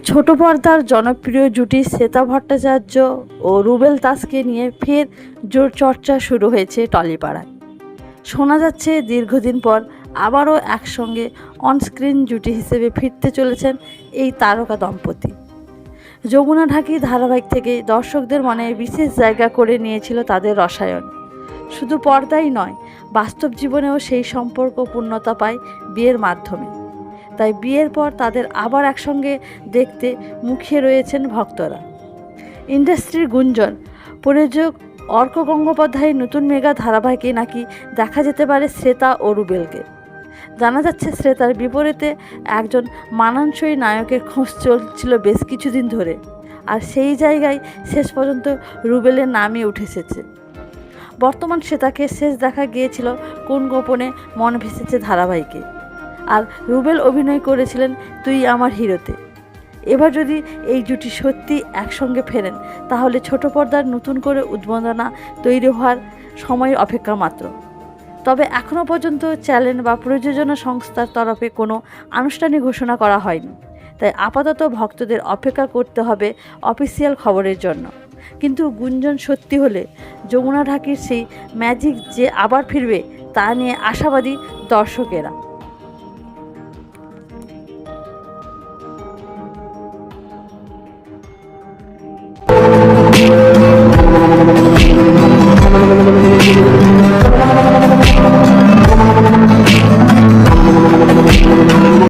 ছোট পর্দার জনপ্রিয় জুটি শ্বেতা ভট্টাচার্য ও রুবেল দাসকে নিয়ে ফের জোর চর্চা শুরু হয়েছে টলিপাড়ায়। শোনা যাচ্ছে দীর্ঘদিন পর আবারও একসঙ্গে অনস্ক্রিন জুটি হিসেবে ফিরতে চলেছেন এই তারকা দম্পতি। যমুনা ঢাকি ধারাবাহিক থেকে দর্শকদের মনে বিশেষ জায়গা করে নিয়েছিল তাদের রসায়ন। শুধু পর্দাই নয়, বাস্তব জীবনেও সেই সম্পর্ক পূর্ণতা পায় বিয়ের মাধ্যমে। তাই বিয়ের পর তাদের আবার একসঙ্গে দেখতে মুখিয়ে রয়েছেন ভক্তরা। ইন্ডাস্ট্রির গুঞ্জন, প্রযোজক অর্ক গঙ্গোপাধ্যায়ের নতুন মেগা ধারাবাহিকে নাকি দেখা যেতে পারে শ্বেতা ও রুবেলকে। জানা যাচ্ছে শ্বেতার বিপরীতে একজন মানানসই নায়কের খোঁজ চলছিল বেশ কিছুদিন ধরে, আর সেই জায়গায় শেষ পর্যন্ত রুবেলের নামই উঠে এসেছে। বর্তমান শ্বেতাকে শেষ দেখা গিয়েছিল কোন গোপনে মন ভেসেছে ধারাবাহিকে, আর রুবেল অভিনয় করেছিলেন তুই আমার হিরোতে। এবার যদি এই জুটি সত্যি একসঙ্গে ফেরেন, তাহলে ছোট পর্দার নতুন করে উদ্বোধনা তৈরি হওয়ার সময় অপেক্ষা মাত্র। তবে এখনও পর্যন্ত চ্যানেল বা প্রযোজনা সংস্থার তরফে কোনো আনুষ্ঠানিক ঘোষণা করা হয়নি, তাই আপাতত ভক্তদের অপেক্ষা করতে হবে অফিসিয়াল খবরের জন্য। কিন্তু গুঞ্জন সত্যি হলে যমুনা ঢাকির সেই ম্যাজিক যে আবার ফিরবে, তা নিয়ে আশাবাদী দর্শকেরা।